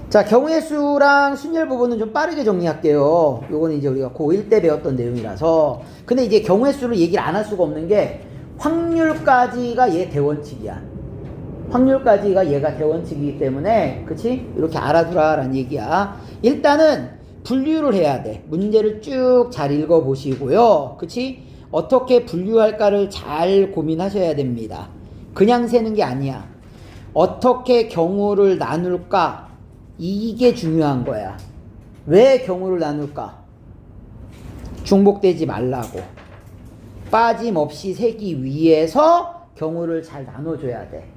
자, 경우의 수랑 순열 부분은 좀 빠르게 정리할게요. 요거는 이제 우리가 고1 때 배웠던 내용이라서. 근데 이제 경우의 수를 얘기를 안 할 수가 없는 게 확률까지가 얘 대원칙이야. 확률까지가 얘가 대원칙이기 때문에, 그치? 이렇게 알아두라라는 얘기야. 일단은 분류를 해야 돼. 문제를 쭉 잘 읽어보시고요. 그치? 어떻게 분류할까를 잘 고민하셔야 됩니다. 그냥 세는 게 아니야. 어떻게 경우를 나눌까? 이게 중요한 거야. 왜 경우를 나눌까? 중복되지 말라고. 빠짐없이 세기 위해서 경우를 잘 나눠줘야 돼.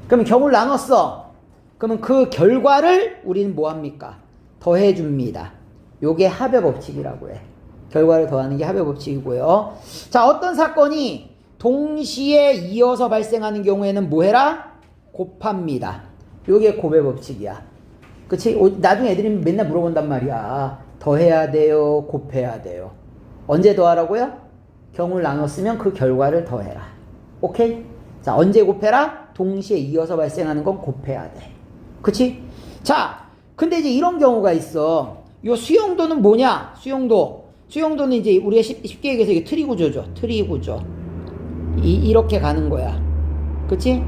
그럼 경우를 나눴어. 그러면 그 결과를 우리는 뭐합니까? 더해줍니다. 요게 합의 법칙이라고 해. 결과를 더하는 게 합의 법칙이고요. 자, 어떤 사건이 동시에 이어서 발생하는 경우에는 뭐 해라? 곱합니다. 요게 곱의 법칙이야. 그치? 나중에 애들이 맨날 물어본단 말이야. 더해야 돼요? 곱해야 돼요? 언제 더하라고요? 경우를 나눴으면 그 결과를 더해라. 오케이? 자, 언제 곱해라? 동시에 이어서 발생하는 건 곱해야 돼. 그치? 자, 근데 이제 이런 경우가 있어. 요 수용도는 뭐냐? 수용도는 이제 우리가 쉽게 얘기해서 이게 트리 구조죠. 트리 구조. 이렇게 가는 거야. 그치?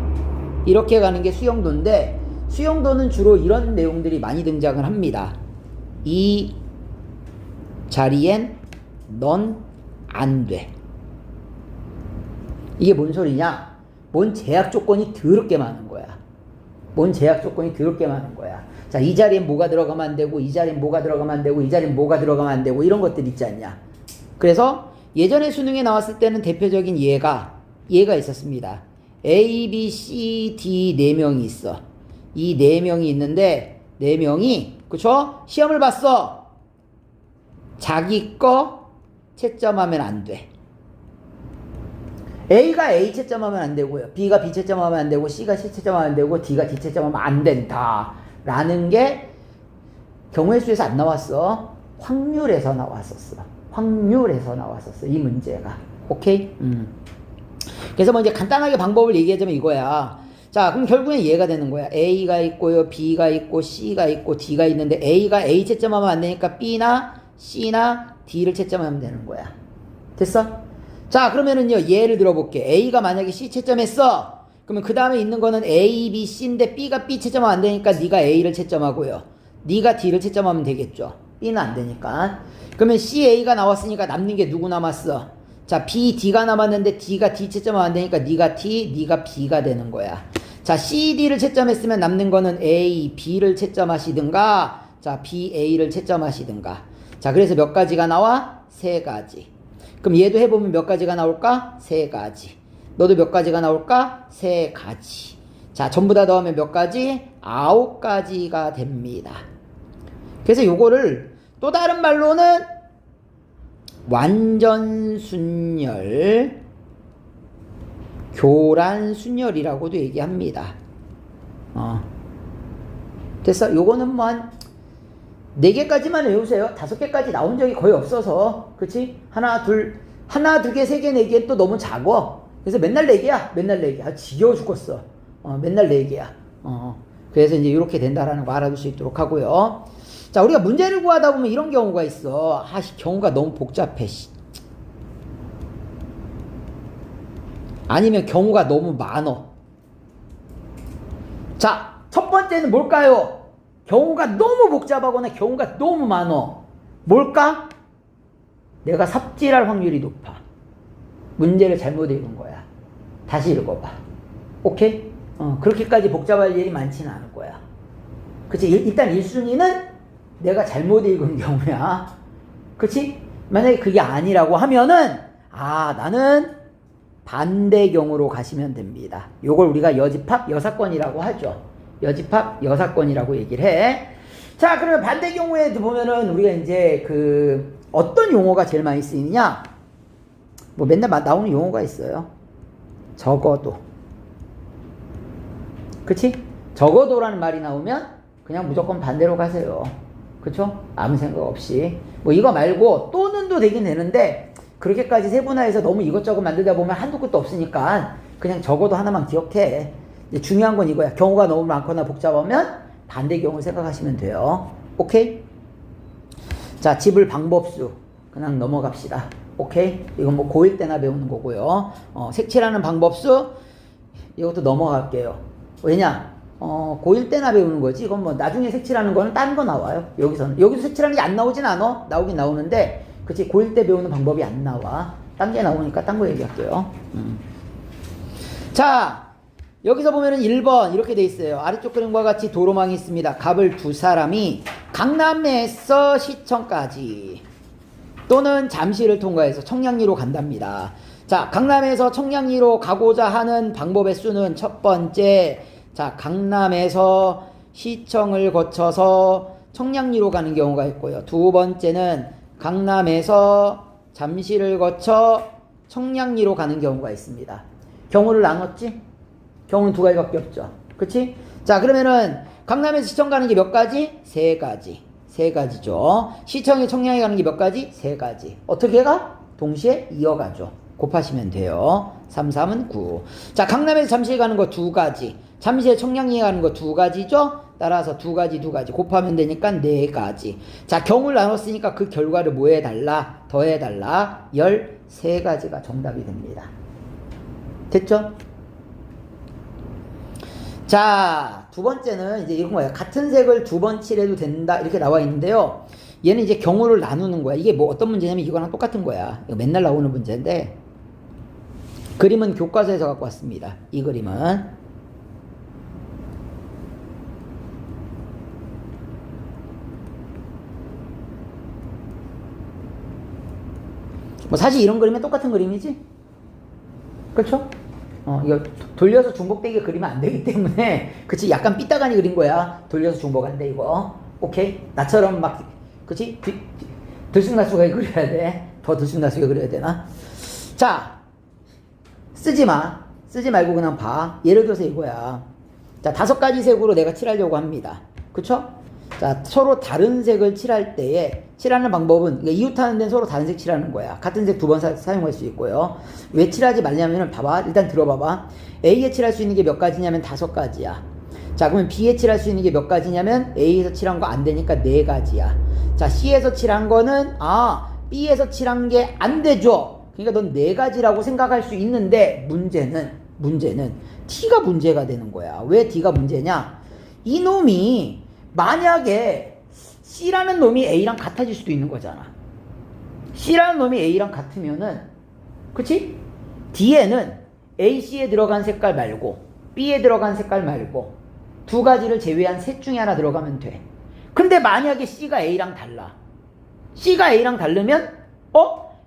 이렇게 가는 게 수용도인데, 수용도는 주로 이런 내용들이 많이 등장을 합니다. 이 자리엔 넌 안 돼. 이게 뭔 소리냐? 뭔 제약 조건이 더럽게 많은 거야. 뭔 제약 조건이 더럽게 많은 거야. 자, 이 자리엔 뭐가 들어가면 안 되고, 이 자리엔 뭐가 들어가면 안 되고, 이 자리엔 뭐가 들어가면 안 되고, 이런 것들 있지 않냐. 그래서 예전에 수능에 나왔을 때는 대표적인 예가 있었습니다. A, B, C, D 4명이 있어. 이 4명이 있는데 4명이 그쵸? 시험을 봤어. 자기 거 채점하면 안 돼. A가 A 채점하면 안 되고요. B가 B 채점하면 안 되고, C가 C 채점하면 안 되고, D가 D 채점하면 안 된다. 라는 게 경우의 수에서 안 나왔어. 확률에서 나왔었어. 이 문제가. 오케이? 그래서 뭐 이제 간단하게 방법을 얘기하자면 이거야. 자, 그럼 결국엔 얘가 되는 거야. A가 있고요, B가 있고, C가 있고, D가 있는데 A가 A 채점하면 안 되니까 B나 C나 D를 채점하면 되는 거야. 됐어? 자, 그러면은요, 예를 들어볼게. A가 만약에 C 채점했어. 그러면 그 다음에 있는 거는 A, B, C인데 B가 B 채점하면 안 되니까 네가 A를 채점하고요. 네가 D를 채점하면 되겠죠. B는 안 되니까. 그러면 C, A가 나왔으니까 남는 게 누구 남았어? 자, B, D가 남았는데 D가 D 채점하면 안 되니까 네가 D, 네가 B가 되는 거야. 자, C, D를 채점했으면 남는 거는 A, B를 채점하시든가, 자, B, A를 채점하시든가. 자, 그래서 몇 가지가 나와? 3가지. 그럼 얘도 해보면 몇 가지가 나올까? 3가지. 너도 몇 가지가 나올까? 3가지. 자, 전부 다 더하면 몇 가지? 9가지가 됩니다. 그래서 요거를 또 다른 말로는 완전순열, 교란순열이라고도 얘기합니다. 됐어? 요거는 뭐 한 4개까지만 외우세요. 5개까지 나온 적이 거의 없어서. 그치? 하나, 두 개, 3개, 4개 또 너무 작어. 그래서 맨날 4개야. 아, 지겨워 죽겠어. 맨날 4개야. 그래서 이제 이렇게 된다라는 거 알아둘 수 있도록 하고요. 자, 우리가 문제를 구하다 보면 이런 경우가 있어. 경우가 너무 복잡해. 아니면 경우가 너무 많어. 자, 첫 번째는 뭘까요? 경우가 너무 복잡하거나 경우가 너무 많어. 뭘까? 내가 삽질할 확률이 높아. 문제를 잘못 읽은 거야. 다시 읽어봐. 오케이? 그렇게까지 복잡할 일이 많지는 않을 거야. 그치? 일단 1순위는 내가 잘못 읽은 경우야. 그치? 만약에 그게 아니라고 하면은, 나는 반대 경우로 가시면 됩니다. 요걸 우리가 여집합 여사건이라고 하죠. 여집합 여사건이라고 얘기를 해. 자, 그러면 반대 경우에 보면은 우리가 이제 어떤 용어가 제일 많이 쓰이느냐? 뭐 맨날 나오는 용어가 있어요. 적어도. 그치? 적어도라는 말이 나오면 그냥 무조건 반대로 가세요. 그쵸? 아무 생각 없이. 뭐 이거 말고 또는도 되긴 되는데 그렇게까지 세분화해서 너무 이것저것 만들다 보면 한도 끝도 없으니까 그냥 적어도 하나만 기억해. 중요한 건 이거야. 경우가 너무 많거나 복잡하면 반대 경우 생각하시면 돼요. 오케이? 자, 집을 방법수 그냥 넘어갑시다. 오케이? 이건 뭐 고1 때나 배우는 거고요. 색칠하는 방법수 이것도 넘어갈게요. 왜냐? 고1 때나 배우는 거지. 이건 뭐 나중에 색칠하는 거는 딴 거 나와요. 여기서는. 여기서 색칠하는 게 안 나오진 않아. 나오긴 나오는데 그치? 고1 때 배우는 방법이 안 나와. 딴 게 나오니까 딴 거 얘기할게요. 자, 여기서 보면은 1번 이렇게 돼 있어요. 아래쪽 그림과 같이 도로망이 있습니다. 갑을 두 사람이 강남에서 시청까지 또는 잠실을 통과해서 청량리로 간답니다. 자, 강남에서 청량리로 가고자 하는 방법의 수는 첫 번째, 자, 강남에서 시청을 거쳐서 청량리로 가는 경우가 있고요. 두 번째는 강남에서 잠실을 거쳐 청량리로 가는 경우가 있습니다. 경우를 나눴지? 경우는 두 가지밖에 없죠. 그치? 자, 그러면은 강남에서 시청 가는 게 몇 가지? 세 가지. 세 가지죠. 시청에 청량에 가는 게 몇 가지? 세 가지. 어떻게 가? 동시에 이어가죠. 곱하시면 돼요. 3, 3은 9. 자, 강남에서 잠실 가는 거 두 가지. 잠실에 청량리에 가는 거 두 가지죠? 따라서 두 가지 곱하면 되니까 네 가지. 자, 경우를 나눴으니까 그 결과를 뭐 해달라? 더해달라. 13가지가 정답이 됩니다. 됐죠? 자, 두 번째는 이제 이런 거예요. 같은 색을 두 번 칠해도 된다. 이렇게 나와 있는데요. 얘는 이제 경우를 나누는 거야. 이게 뭐 어떤 문제냐면 이거랑 똑같은 거야. 이거 맨날 나오는 문제인데, 그림은 교과서에서 갖고 왔습니다. 이 그림은. 뭐 사실 이런 그림은 똑같은 그림이지? 그렇죠? 이거 돌려서 중복되게 그리면 안 되기 때문에, 그치? 약간 삐딱하니 그린 거야. 돌려서 중복한데, 이거. 오케이? 나처럼 막, 그치? 들쑥날쑥하게 그려야 돼. 더 들쑥날쑥하게 그려야 되나? 자, 쓰지 마. 쓰지 말고 그냥 봐. 예를 들어서 이거야. 자, 5가지 색으로 내가 칠하려고 합니다. 그쵸? 자, 서로 다른 색을 칠할 때에 칠하는 방법은, 그러니까 이웃하는 데는 서로 다른 색 칠하는 거야. 같은 색 두 번 사용할 수 있고요. 왜 칠하지 말냐면은, 봐봐. 일단 들어봐봐. A에 칠할 수 있는 게 몇 가지냐면 5가지야. 자, 그러면 B에 칠할 수 있는 게 몇 가지냐면, A에서 칠한 거 안 되니까 4가지야. 자, C에서 칠한 거는, B에서 칠한 게 안 되죠. 그러니까 넌 4가지라고 생각할 수 있는데, 문제는 D가 문제가 되는 거야. 왜 D가 문제냐? 이놈이 만약에 C라는 놈이 A랑 같아질 수도 있는 거잖아. C라는 놈이 A랑 같으면은, 그치? D에는 A, C에 들어간 색깔 말고 B에 들어간 색깔 말고 두 가지를 제외한 셋 중에 하나 들어가면 돼. 근데 만약에 C가 A랑 달라. C가 A랑 다르면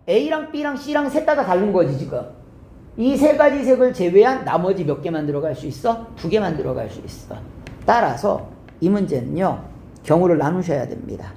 A랑 B랑 C랑 셋 다 다른 거지 지금. 이 세 가지 색을 제외한 나머지 몇 개만 들어갈 수 있어? 2개만 들어갈 수 있어. 따라서 이 문제는요, 경우를 나누셔야 됩니다.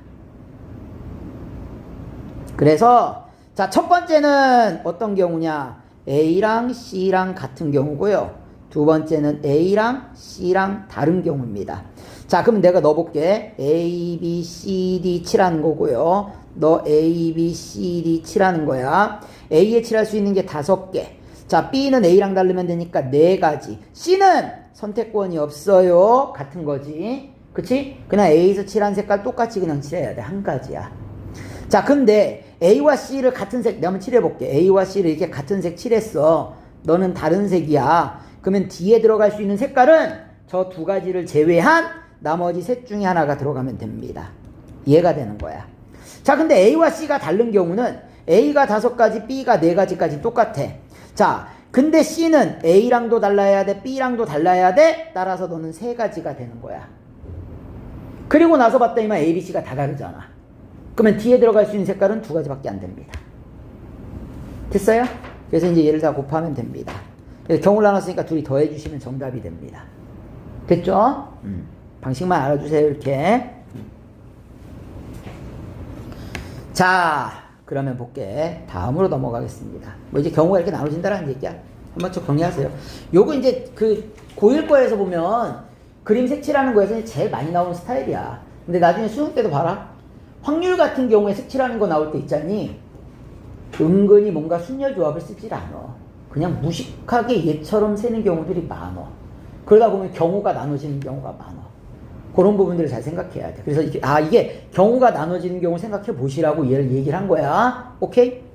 그래서 자, 첫 번째는 어떤 경우냐? A랑 C랑 같은 경우고요. 두 번째는 A랑 C랑 다른 경우입니다. 자, 그럼 내가 넣어볼게. A, B, C, D 칠하는 거고요. 너 A, B, C, D 칠하는 거야. A에 칠할 수 있는 게 5개. 자, B는 A랑 다르면 되니까 4가지. C는 선택권이 없어요. 같은 거지. 그치? 그냥 A에서 칠한 색깔 똑같이 그냥 칠해야 돼. 한 가지야. 자, 근데 A와 C를 같은 색, 내가 한번 칠해볼게. A와 C를 이렇게 같은 색 칠했어. 너는 다른 색이야. 그러면 D에 들어갈 수 있는 색깔은 저 2가지를 제외한 나머지 셋 중에 하나가 들어가면 됩니다. 이해가 되는 거야. 자, 근데 A와 C가 다른 경우는 A가 5가지, B가 4가지까지 똑같아. 자, 근데 C는 A랑도 달라야 돼, B랑도 달라야 돼. 따라서 너는 3가지가 되는 거야. 그리고 나서 봤더니만 A, B, C가 다 다르잖아. 그러면 D에 들어갈 수 있는 색깔은 2가지밖에 안 됩니다. 됐어요? 그래서 이제 얘를 다 곱하면 됩니다. 그래서 경우를 나눴으니까 둘이 더해주시면 정답이 됩니다. 됐죠? 방식만 알아주세요. 이렇게. 자, 그러면 볼게. 다음으로 넘어가겠습니다. 뭐 이제 경우가 이렇게 나눠진다는 얘기야. 한번 좀 정리하세요. 요거 이제 그 고1 거에서 보면 그림 색칠하는 거에서 제일 많이 나오는 스타일이야. 근데 나중에 수능 때도 봐라. 확률 같은 경우에 색칠하는 거 나올 때 있잖니. 은근히 뭔가 순열 조합을 쓰질 않아. 그냥 무식하게 얘처럼 세는 경우들이 많아. 그러다 보면 경우가 나눠지는 경우가 많아. 그런 부분들을 잘 생각해야 돼. 그래서 이게 경우가 나눠지는 경우 생각해 보시라고 얘를 얘기를 한 거야. 오케이?